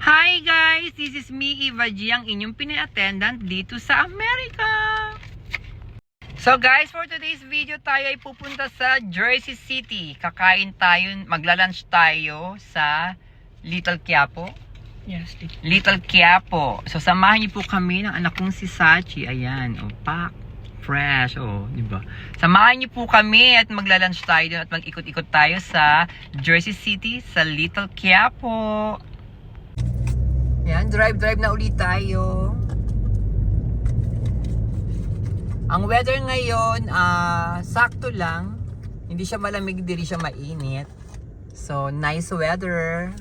Hi guys! This is me, Eva G, ang inyong Pinay-attendant dito sa Amerika. So guys, for today's video tayo ay pupunta sa Jersey City. Kakain tayo, magla-lunch tayo sa Little Quiapo. Yes, Little Quiapo. So samahan niyo po kami ng anak kong si Sachi. Ayan, pack. Fresh, di ba? Samahan niyo po kami at magla-lunch tayo doon at mag-ikot-ikot tayo sa Jersey City, sa Little Quiapo. Yan, drive na ulit tayo. Ang weather ngayon, sakto lang. Hindi siya malamig, hindi siya mainit. So, nice weather.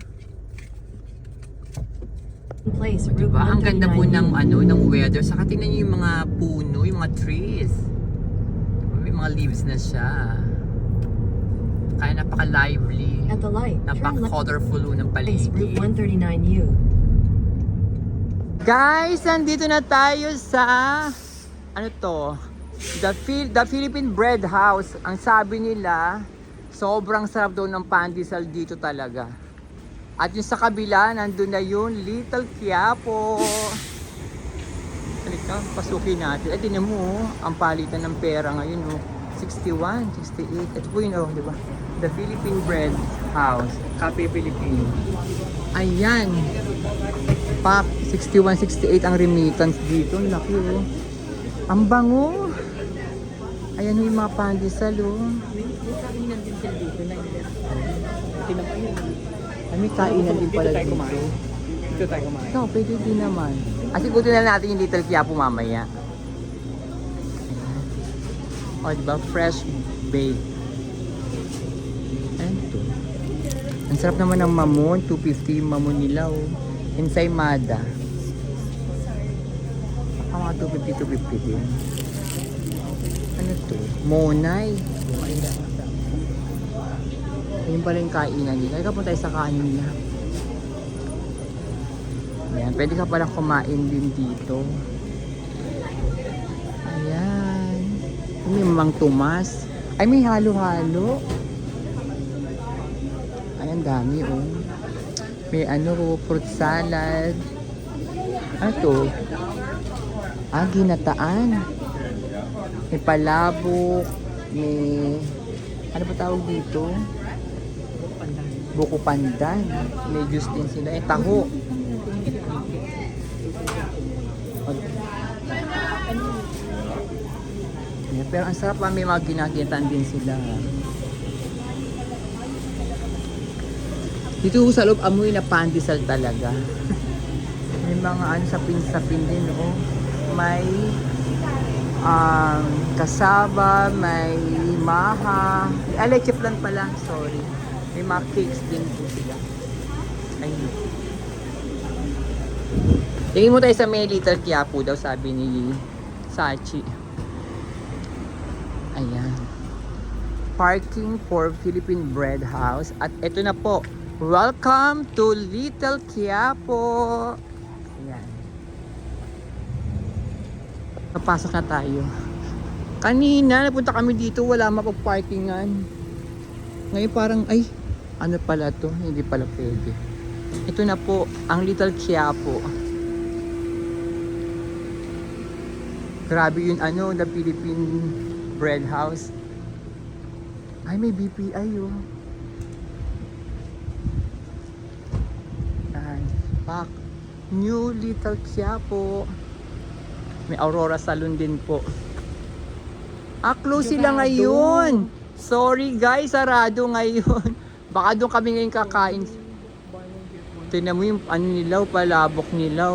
Diba? Ang ganda po ng, ng weather. Saka tingnan nyo yung mga puno, yung mga trees. May mga leaves na siya. Kaya napaka-lively. Napaka-colorful ng paligid. Route 139U. Guys, nandito na tayo sa ano to? The Philippine Bread House. Ang sabi nila, sobrang sarap daw ng pandesal dito talaga. At yung sa kabila, nandun na yun, Little Quiapo. Halika, pasukin natin. Ay, tinan mo, ang palitan ng pera ngayon, 61, 68. Ito po yun, di ba? The Philippine Bread House. Cafe Philippine. Ayan. Pak, 61, 68 ang remittance dito. Ang laki, Ang bango. Ayan yung mga pandesal, May kainan din sila dito na yun. May kainan din pala dito. Dito tayo kumain. No, pwede din naman. Asigutin na natin yung Little Quiapo mamaya. O, diba? Fresh baked. Ayan to. Ang sarap naman ng mamon. 250 yung mamon nila, Ensaymada. Ang mga 250 din. Ano to? Monay. Ayun pala yung kainan nila. Kaya punta tayo sa kanin nila. Ayan, pwede ka palang kumain din dito. Ayan. May Mang Tomas. Ay, may halo-halo. Ayan, dami, May fruit salad. Ano to? Ginataan. May palabok. May, ano ba tawag dito? Buko pandan. May juice din sila. Taho. Pero ang sarap may mga ginagitan din sila. Dito sa loob, amoy na pandesal talaga. May mga sapin-sapin din, May kasaba, may maha. Leche flan pala, sorry. May mga cakes din po sila. Ayun. Tingin mo tayo sa may Little Quiapo daw, sabi ni Sachi. Ayan. Parking for Philippine Bread House. At ito na po. Welcome to Little Quiapo. Ayan. Napasok na tayo. Kanina, napunta kami dito. Wala mapag-parkingan. Ngayon parang, ano pala to? Hindi pala pwede. Ito na po, ang Little Quiapo. Grabe yun, the Philippine Bread House. Ay, may BPI, Pak. New Little Quiapo. May Aurora Salon din po. Close sila ngayon. Sorry guys, sarado ngayon. Baka doon kami ngayon kakain. Tignan mo yung nila, palabok nila,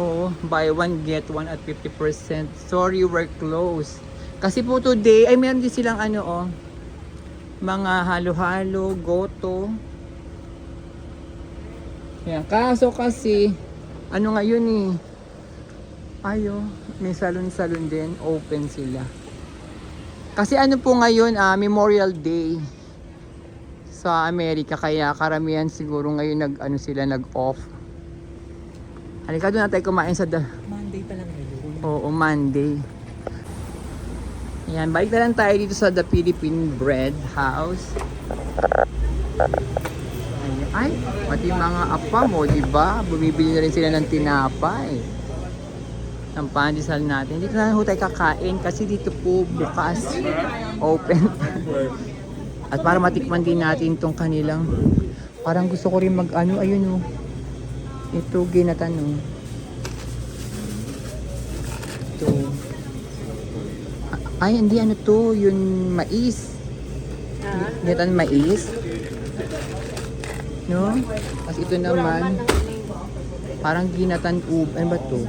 Buy one, get one at 50%. Sorry, we're closed. Kasi po today, meron din silang mga halo-halo, goto. Yan. Kaso kasi, ngayon may salon-salon din, open sila. Kasi po ngayon, Memorial Day sa Amerika, kaya karamihan siguro ngayon nag-off. Halika doon na tayo kumain sa Monday pa lang ngayon. Oo, Monday. Ayan, balik na lang tayo dito sa The Philippine Bread House. Ayan. Ay, pati mga apa mo, di ba? Bumibili na rin sila ng tinapay. Ang pandesal natin. Dito na ho tayo kakain kasi dito po bukas open. At para matikman din natin tong kanilang, parang gusto ko rin mag ano, ayun oh. Ito ginatan oh. Ito. Ay, hindi ano to, yung mais. Ginatan mais. No? Kasi ito naman, parang ginatan ubi. Ano ba to?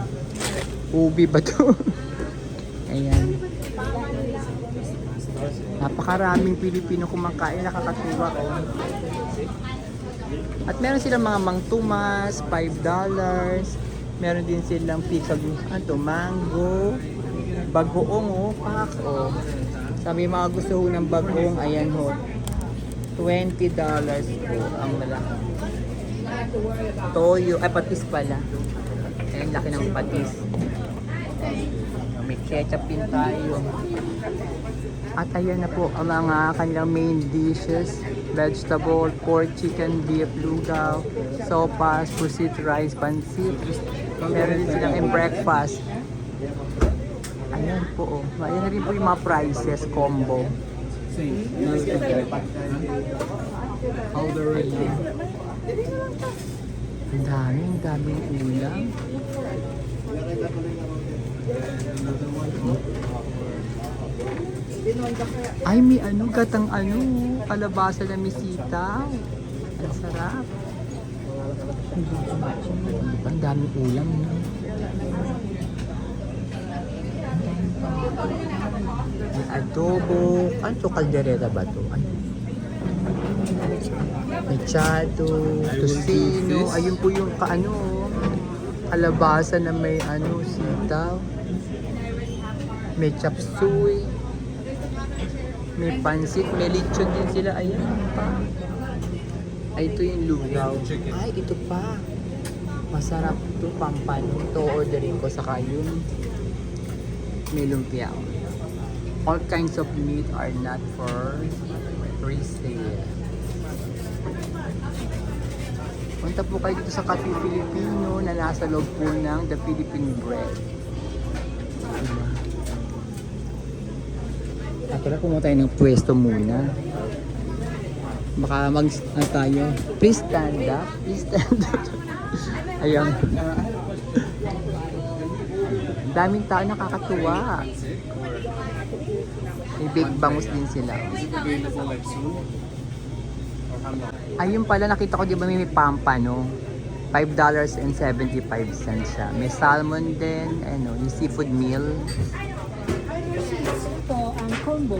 Ubi ba to? Ayan. Napakaraming Pilipino kumakain, nakakatuwa. At meron silang mga Mang Tomas, $5. Meron din silang pizza, ano, mango, bagoong, oh, pak, oh. Sabi mga gusto ho ng bagoong, ayan ho. $20 po ang malaki. Toyo, ay patis pala. Ayan, laki ng patis. May ketchup din tayo. At ayan na po ang mga kanilang main dishes. Vegetable, pork, chicken, beef, lugaw, sopas, pusit, rice, pansit. Meron din silang in breakfast. Ayan po, oh. Ayan na rin po yung mga prices, combo. Ayan. Ang daming ulam. Ay, may ano, gatang ano, kalabasa na misita. Ang sarap. Ang daming ulam, no? May adobo. Ano to, kaldereta ba to? Ay. Mechado, tocino. Ayun po yung kaano, kalabasa na may ano, sitaw. May chop suey. May pansit, may lechon din sila. Ayan pa. Ay, ito yung lugaw. Ay, ito pa. Masarap to, pampano. Ito orderin ko. Saka yung may lumpia. All kinds of meat are not for resale. Punta po kayo dito sa Cafe Filipino na nasa loob po ng The Philippine Bread. At tara, pumunta tayo ng pwesto muna. Baka ano tayo. Please stand up. Please stand up. Ayan. Daming tao, nakakatuwa. May big bangus din sila. Ayun pala, nakita ko di ba may pampano. $5.75 siya. May salmon din, ano, yung seafood meal. Ito ang combo.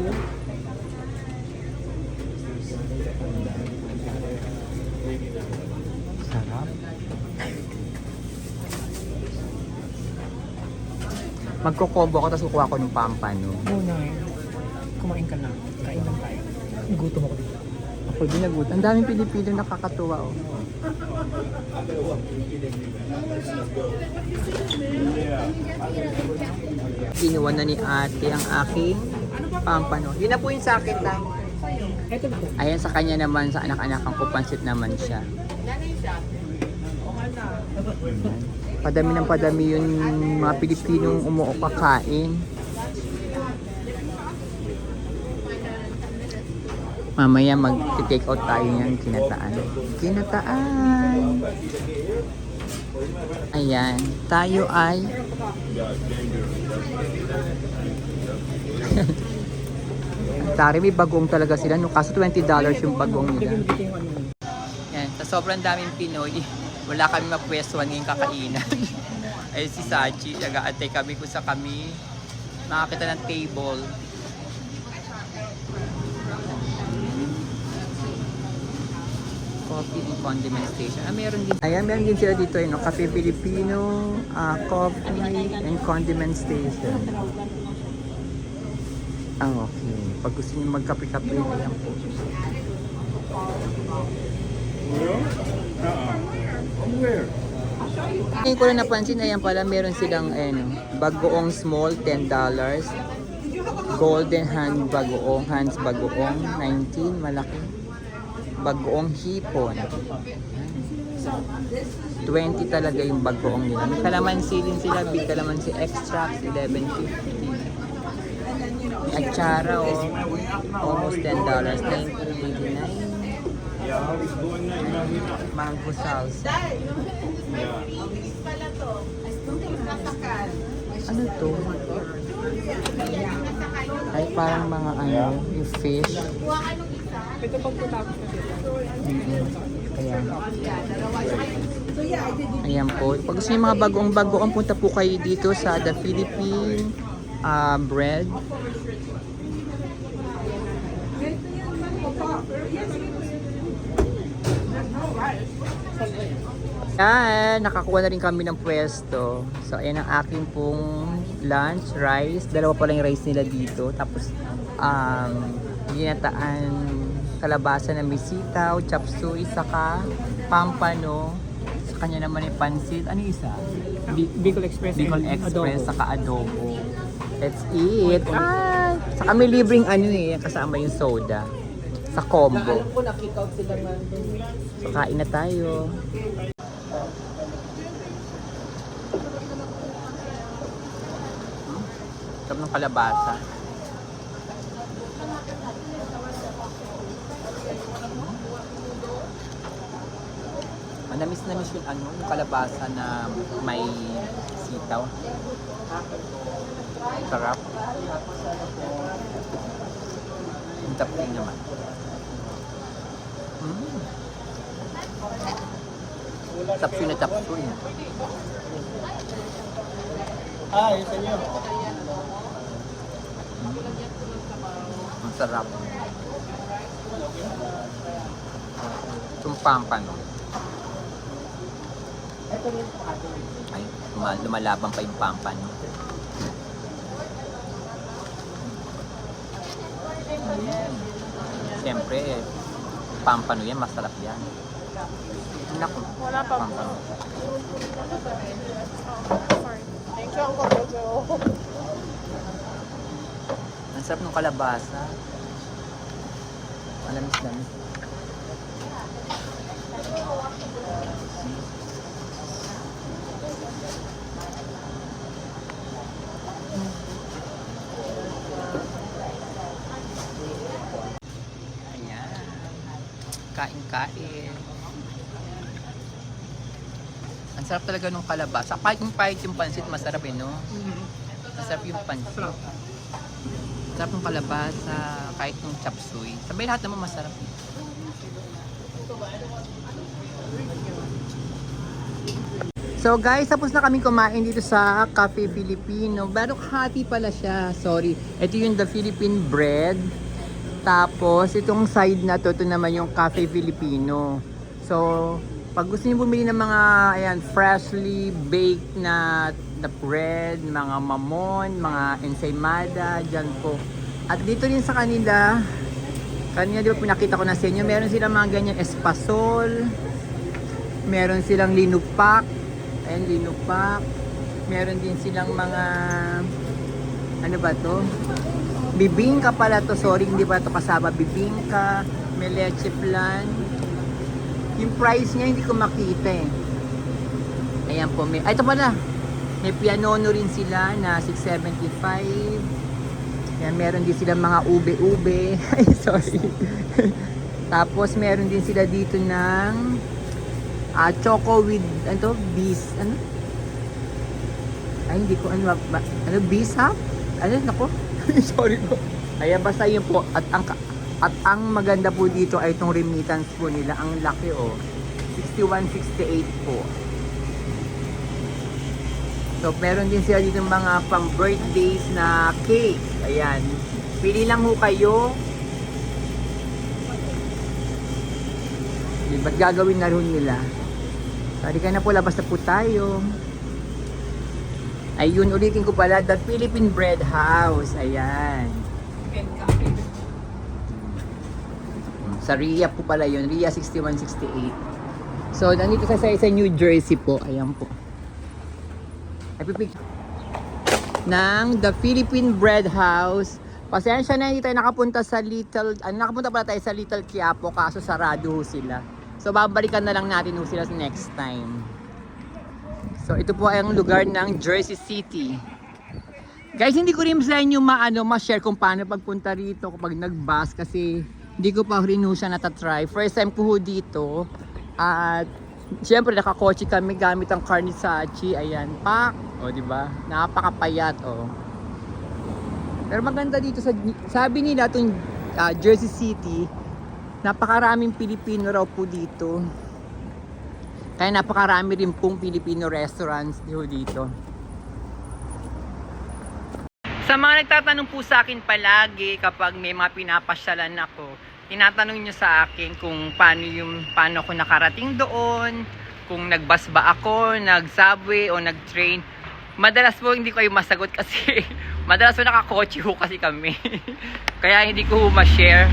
Sarap. Magko-combo ako tapos kukuha ko ng pampano. Muna, kumain ka na. Kain lang tayo. Gutom ako dito. Ako din nagutom. Ang daming Pilipino, nakakatuwa oh. Ginawa na ni ate ang aking pampano. Yun na po yung sa akin lang. Ito po. Ayan sa kanya naman, sa anak-anakan ko, pansit naman siya. Padami ng padami yung mga Pilipinong kakain. Mamaya mag-take out tayo niyan, kinataan. Kinataan! Ayan, tayo ay Tari, may bagong talaga sila, no? Kaso $20 yung bagong nila. Yan, sa sobrang daming Pinoy, wala kami mapwestuhan ngayong kakainan. Ay si Sachi, nag-aantay kami kung sa kami makakita ng table. Coffee and condiment station. Ah, meron din. Ayan, meron din sila dito, no? Cafe Filipino, coffee and condiment station. Ah, okay. Pag gusto niyo magkape-kape, ayan po. Ngayon ko rin napansin, ayan pala, meron silang bagoong small, $10. Golden hand bagoong, hands bagoong, 19, malaki. bagoong hipon. 20 talaga yung bagoong nila. May kalamansi din sila, big kalamansi extracts, 11.50. May atsara, oh. Almost $10, 19.89. Mango salsa. Ano to? Ay, parang mga ano, yung fish. Ito pagkatapos na sila. Ayan. Ayan po. Pag gusto niyo mga bagoong-bagoong, punta po kayo dito sa The Philippine Bread. Ayan, nakakuha na rin kami ng pwesto. So, ayan ang aking pong lunch, rice. Dalawa pa lang yung rice nila dito. Tapos, ginataan, kalabasa na may sitaw, chop suey, saka pampano. Sa kanya naman yung pansit. Ano yung isa? Bicol Express. Bicol and Express, adobo. saka adobo. Let's eat! Ah! Saka may libreng ano eh, kasama yung soda. Sa combo. Alam ko, nakikout sila nga. So, kain na tayo. Sarap ng kalabasa. Manamis-namis yung ano, yung kalabasa na may sitaw. Sarap. Yung taping naman. Tapsoy na tapsoy. Yun sa inyo. Ang sarap. Itong pampano. Ay, lumalabang pa yung pampano. Siyempre, pampano yan, masarap yan. Naku, Wala pa. pampano. Sorry. Thank you, Uncle Jojo. Ang sarap ng kalabasa. Malamis-lamis. Ayan. Kain-kain. Ang sarap talaga ng kalabasa. Kahit yung pahit yung pansit, masarap eh, no? Masarap yung pansit. Sarap ng kalabasa, kahit yung chop suey. Sabay lahat naman masarap. So guys, tapos na kami kumain dito sa Cafe Filipino. Pero hati pala siya, sorry. Ito yung The Philippine Bread. Tapos itong side na to, ito naman yung Cafe Filipino. So, pag gusto niyo bumili ng mga ayan, freshly baked na bread, mga mamon, mga ensaymada, dyan po. At dito rin sa kanila di ba pinakita ko na sa inyo, meron silang mga ganyan espasol, meron silang linupak, ayan linupak, meron din silang mga, ano ba to? Bibingka pala to, sorry hindi pa to kasama, bibingka, may leche flan. Yung price niya hindi ko makita eh. Ayan po, ay ito pala, may pianono rin sila na 675. Yan, meron din sila mga ube-ube. Ay, sorry. Tapos, meron din sila dito ng choco with, ano, bees, ano? Ay, hindi ko, ano, bees ha? Ano, nako? Sorry po. Ayan, basta yun po. At ang maganda po dito ay itong remittance po nila. Ang laki, oh. 61.68 po. So, meron din sila dito mga pang birthdays na cake. Ayan. Pili lang ho kayo. Ba't gagawin na rin nila? Sorry ka na po, labas na po tayo. Ayun, ulitin ko pala, The Philippine Bread House. Ayan. Sa RIA po pala yun. RIA 6168. So, nandito sa New Jersey po. Ayan po. Ng The Philippine Bread House, Pasensya na hindi tayo nakapunta sa nakapunta pala tayo sa Little Quiapo kaso sarado ho sila. So babalikan na lang natin ho sila next time. So ito po ay ang lugar ng Jersey City. Guys, hindi ko rin sa inyo ma-share kung paano pagpunta rito kapag nag-bus kasi hindi ko pa rin ho siya natatry. First time ko ho dito. At syempre nakakotse kami gamit ang car ni Sachi. Ayan, pak. O diba? Napakapayat o. Pero maganda dito sabi nila itong Jersey City, napakaraming Pilipino raw po dito. Kaya napakarami rin pong Filipino restaurants dito. Sa mga nagtatanong po sa akin palagi kapag may mga pinapasyalan ako, tinatanong nyo sa akin kung paano ako nakarating doon, kung nag-bus ba ako, nag-subway o nag-train. Madalas po hindi ko kayo masagot kasi madalas po nakakotse ho kasi kami. Kaya hindi ko ho ma-share.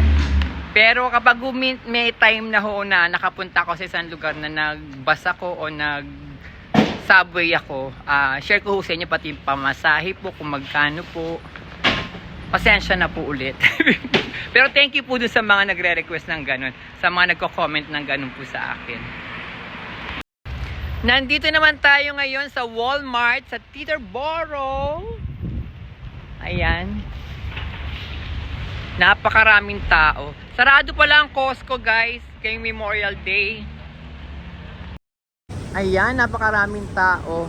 Pero kapag may time na ho na nakapunta ako sa isang lugar na nag-bus ako o nag-subway ako, share ko ho sa inyo pati pamasahe po kung magkano po. Pasensya na po ulit. Pero thank you po dun sa mga nagre-request ng ganun, sa mga nagko-comment ng ganun po sa akin. Nandito naman tayo ngayon sa Walmart sa Teterboro. Ayan. Napakaraming tao. Sarado pala ang Costco, guys, kayong Memorial Day. Ayan, napakaraming tao.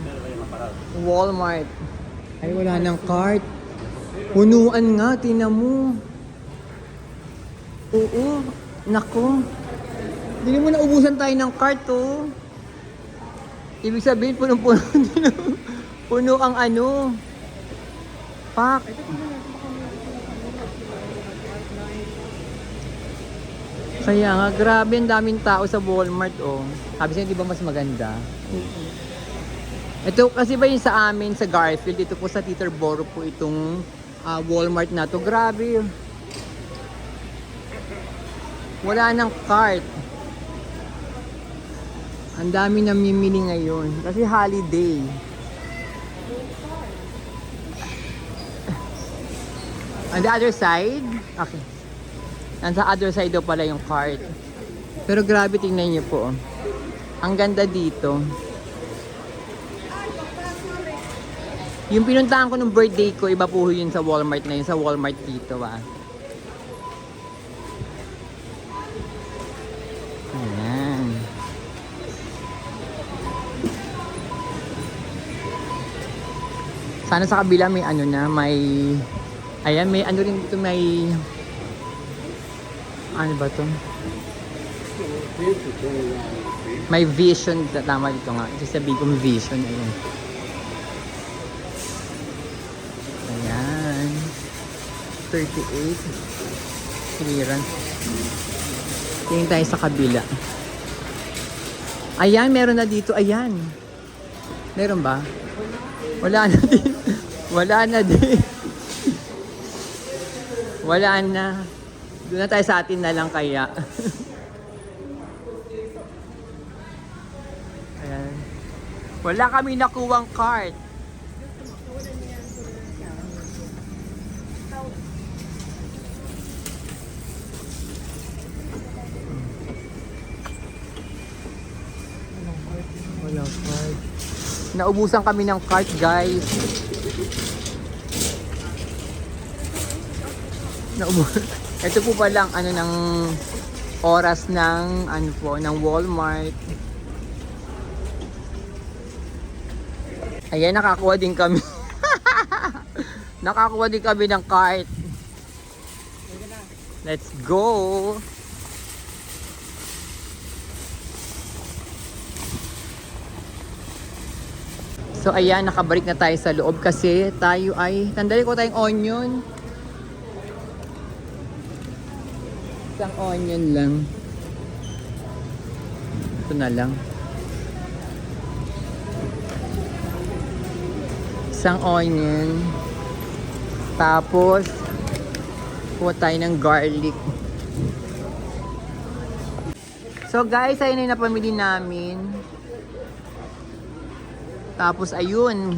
Walmart. Ay, wala nang cart. Punuan nga, tinan mo. Oo, nako. Hindi mo na ubusan tayo ng cart, oh. Ibig sabihin, punong-puno. Puno ang ano. Pak. Kaya nga, grabe ang daming tao sa Walmart, oh. Sabi siya, di ba mas maganda? Ito kasi ba yung sa amin, sa Garfield, ito po sa Teterboro po itong Walmart na to. Grabe. Wala nang cart. Ang dami namimili ngayon kasi holiday. On the other side? Okay. Nasa other side daw pala yung cart. Pero grabe, tingnan niyo po. Ang ganda dito. Yung pinuntahan ko nung birthday ko, iba po yun sa Walmart na yun. Sa Walmart dito, Ayan. Sana sa kabila may ano na, ayan, may ano rin dito, may ano ba to? May Vision, tama dito nga. Just sabi kong Vision, ayan. Ayan. 38. Clearance. Tingin tayo sa kabila. Ayan, meron na dito. Ayan. Meron ba? Wala na din. Wala na din. Wala na. Doon na tayo sa atin na lang kaya. Ayan. Wala kami nakuwang cart. Wala cart. Naubusan kami ng cart, guys. Ito po palang ano ng oras ng ano po ng Walmart. Ayan, nakakuha din kami. Nakakuha din kami ng cart. Let's go. So ayan, nakabalik na tayo sa loob kasi tayo ay, tandali ko tayong onion. Isang onion lang. Ito na lang. Isang onion. Tapos, kuha tayo ng garlic. So guys, ayun na yung napamili namin. Tapos ayun,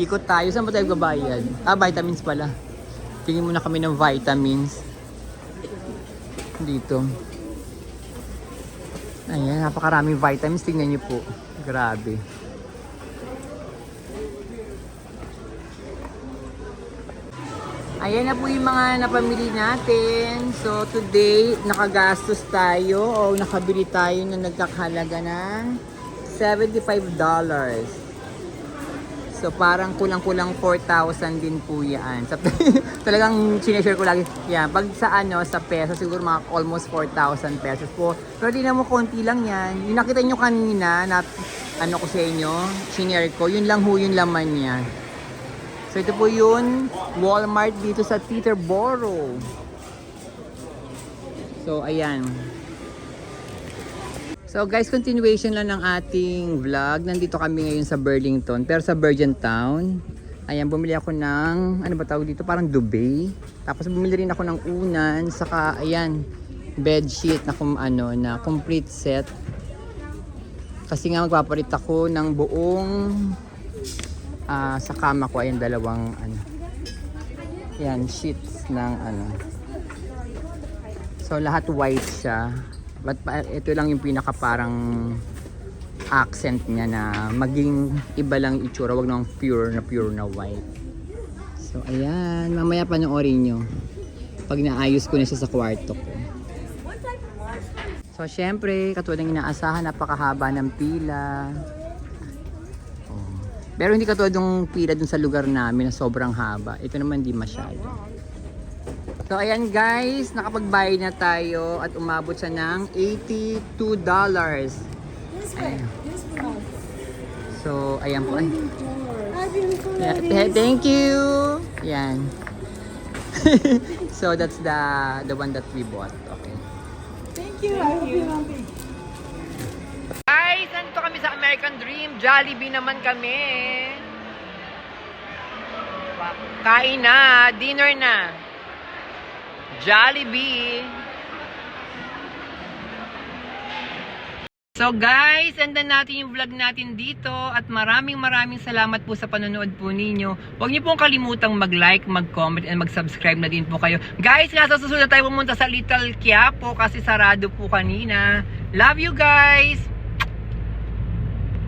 ikot tayo. Saan ba tayo babayad? Vitamins pala. Tingin muna kami ng vitamins. Dito. Ayan, napakaraming vitamins. Tingnan nyo po. Grabe. Ayan na po yung mga napamili natin. So today, nakagastos tayo o nakabili tayo na nagkakahalaga ng $75. So parang kulang-kulang 4,000 din po yan. Talagang sineshare ko lagi. Yan, pag sa sa peso, siguro mga almost 4,000 pesos po. Pero di na mo, konti lang yan. Yung nakita nyo kanina na ko sa inyo, sineshare ko, yun lang ho yung laman niya. So ito po yun, Walmart dito sa Teterboro. So ayan. So guys, continuation lang ng ating vlog. Nandito kami ngayon sa Burlington, pero sa Virgin Town. Ayan, bumili ako ng, ano ba tawag dito? Parang duvet. Tapos bumili rin ako ng unan, saka ayan, bedsheet na na complete set. Kasi nga magpapalit ako ng buong sa kama ko. Ayan, dalawang yan, sheets ng so lahat white siya, but ito lang yung pinaka parang accent niya na maging iba lang itsura, wag nang pure na white. So ayan, mamaya panoorin nyo pag naayos ko na siya sa kwarto ko. So syempre, katulad ng inaasahan, napakahaba ng pila. Pero hindi katulad ng pila dun sa lugar namin na sobrang haba. Ito naman di masyado. So ayan guys, nakapagbayad na tayo at umabot siya ng $82. Ayan. So ayan po. Yeah, thank you. Ayan. So that's the one that we bought. Okay. Thank you. I hope you love it. Guys, nandito kami sa American Dream. Jollibee naman kami. Kain na, dinner na. Jollibee. So guys, endan natin yung vlog natin dito at maraming salamat po sa panonood po ninyo. Huwag niyo pong kalimutang mag-like, mag-comment, and mag-subscribe na din po kayo. Guys, nasa susunod tayo pumunta sa Little Quiapo kasi sarado po kanina. Love you guys!